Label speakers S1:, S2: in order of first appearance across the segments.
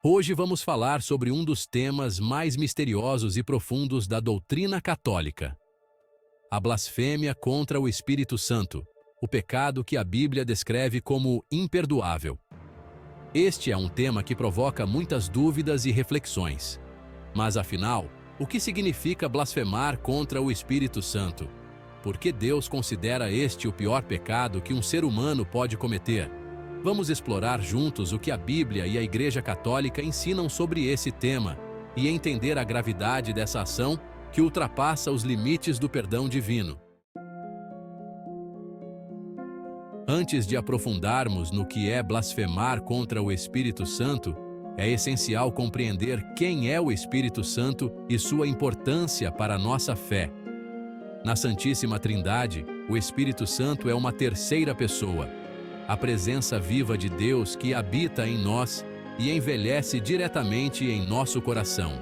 S1: Hoje vamos falar sobre um dos temas mais misteriosos e profundos da doutrina católica: a blasfêmia contra o Espírito Santo, o pecado que a Bíblia descreve como imperdoável. Este é um tema que provoca muitas dúvidas e reflexões. Mas afinal, o que significa blasfemar contra o Espírito Santo? Por que Deus considera este o pior pecado que um ser humano pode cometer? Vamos explorar juntos o que a Bíblia e a Igreja Católica ensinam sobre esse tema e entender a gravidade dessa ação que ultrapassa os limites do perdão divino. Antes de aprofundarmos no que é blasfemar contra o Espírito Santo, é essencial compreender quem é o Espírito Santo e sua importância para a nossa fé. Na Santíssima Trindade, o Espírito Santo é uma terceira pessoa, a presença viva de Deus que habita em nós e envelhece diretamente em nosso coração.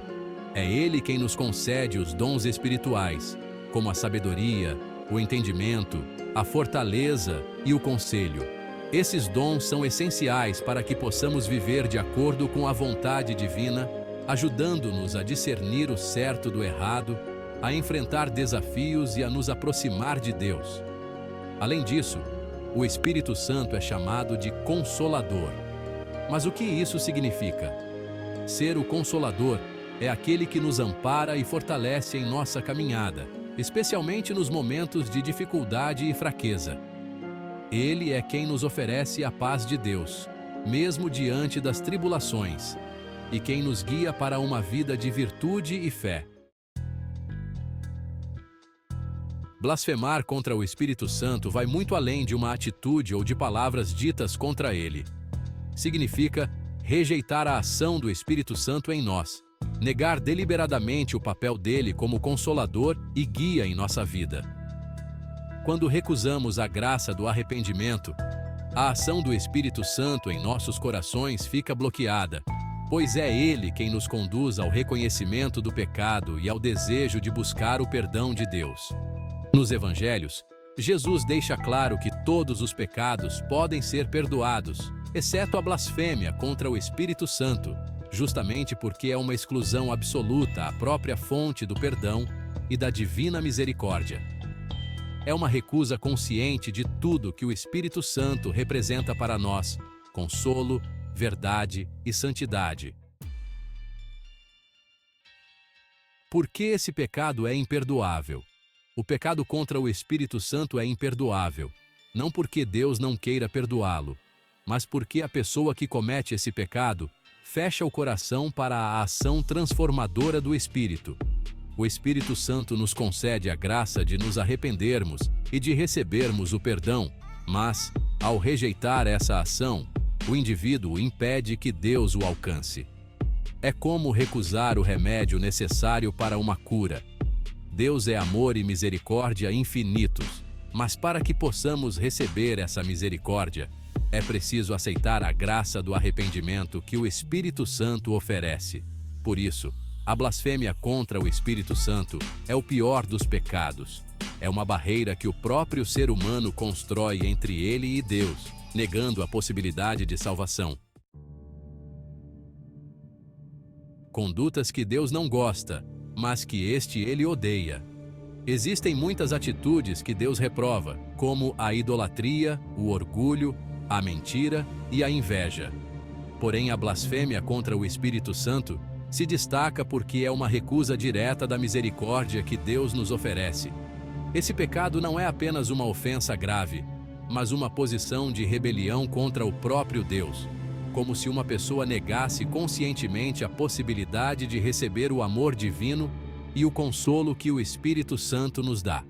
S1: É Ele quem nos concede os dons espirituais, como a sabedoria, o entendimento, a fortaleza e o conselho. Esses dons são essenciais para que possamos viver de acordo com a vontade divina, ajudando-nos a discernir o certo do errado, a enfrentar desafios e a nos aproximar de Deus. Além disso, o Espírito Santo é chamado de Consolador. Mas o que isso significa? Ser o Consolador é aquele que nos ampara e fortalece em nossa caminhada, especialmente nos momentos de dificuldade e fraqueza. Ele é quem nos oferece a paz de Deus, mesmo diante das tribulações, e quem nos guia para uma vida de virtude e fé. Blasfemar contra o Espírito Santo vai muito além de uma atitude ou de palavras ditas contra ele. Significa rejeitar a ação do Espírito Santo em nós, negar deliberadamente o papel dele como consolador e guia em nossa vida. Quando recusamos a graça do arrependimento, a ação do Espírito Santo em nossos corações fica bloqueada, pois é ele quem nos conduz ao reconhecimento do pecado e ao desejo de buscar o perdão de Deus. Nos Evangelhos, Jesus deixa claro que todos os pecados podem ser perdoados, exceto a blasfêmia contra o Espírito Santo, justamente porque é uma exclusão absoluta à própria fonte do perdão e da divina misericórdia. É uma recusa consciente de tudo que o Espírito Santo representa para nós: consolo, verdade e santidade. Por que esse pecado é imperdoável? O pecado contra o Espírito Santo é imperdoável, não porque Deus não queira perdoá-lo, mas porque a pessoa que comete esse pecado fecha o coração para a ação transformadora do Espírito. O Espírito Santo nos concede a graça de nos arrependermos e de recebermos o perdão, mas, ao rejeitar essa ação, o indivíduo impede que Deus o alcance. É como recusar o remédio necessário para uma cura. Deus é amor e misericórdia infinitos, mas para que possamos receber essa misericórdia, é preciso aceitar a graça do arrependimento que o Espírito Santo oferece. Por isso, a blasfêmia contra o Espírito Santo é o pior dos pecados. É uma barreira que o próprio ser humano constrói entre ele e Deus, negando a possibilidade de salvação. Condutas que Deus não gosta, mas que ele odeia. Existem muitas atitudes que Deus reprova, como a idolatria, o orgulho, a mentira e a inveja. Porém, a blasfêmia contra o Espírito Santo se destaca porque é uma recusa direta da misericórdia que Deus nos oferece. Esse pecado não é apenas uma ofensa grave, mas uma posição de rebelião contra o próprio Deus, como se uma pessoa negasse conscientemente a possibilidade de receber o amor divino e o consolo que o Espírito Santo nos dá.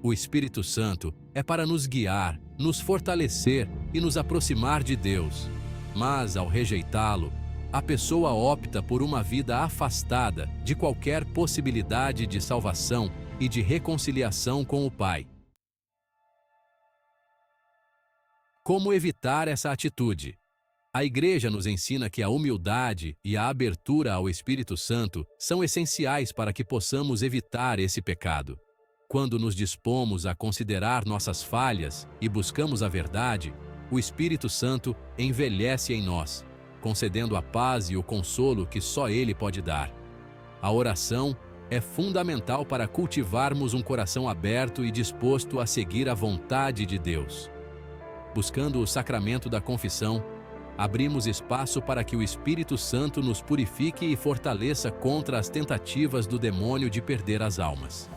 S1: O Espírito Santo é para nos guiar, nos fortalecer e nos aproximar de Deus. Mas, ao rejeitá-lo, a pessoa opta por uma vida afastada de qualquer possibilidade de salvação e de reconciliação com o Pai. Como evitar essa atitude? A Igreja nos ensina que a humildade e a abertura ao Espírito Santo são essenciais para que possamos evitar esse pecado. Quando nos dispomos a considerar nossas falhas e buscamos a verdade, o Espírito Santo envelhece em nós, concedendo a paz e o consolo que só Ele pode dar. A oração é fundamental para cultivarmos um coração aberto e disposto a seguir a vontade de Deus. Buscando o sacramento da confissão, abrimos espaço para que o Espírito Santo nos purifique e fortaleça contra as tentativas do demônio de perder as almas.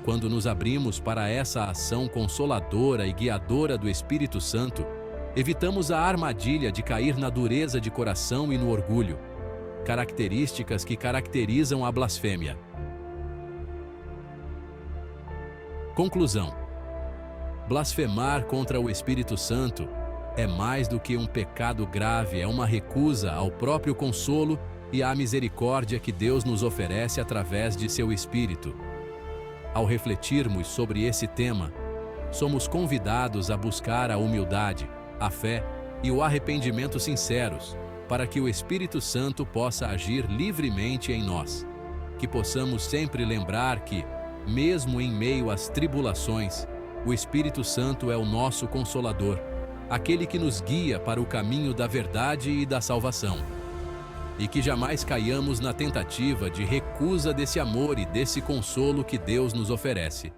S1: Quando nos abrimos para essa ação consoladora e guiadora do Espírito Santo, evitamos a armadilha de cair na dureza de coração e no orgulho, características que caracterizam a blasfêmia. Conclusão: blasfemar contra o Espírito Santo é mais do que um pecado grave, é uma recusa ao próprio consolo e à misericórdia que Deus nos oferece através de seu Espírito. Ao refletirmos sobre esse tema, somos convidados a buscar a humildade, a fé e o arrependimento sinceros, para que o Espírito Santo possa agir livremente em nós. Que possamos sempre lembrar que, mesmo em meio às tribulações, o Espírito Santo é o nosso Consolador, aquele que nos guia para o caminho da verdade e da salvação. E que jamais caiamos na tentativa de recusa desse amor e desse consolo que Deus nos oferece.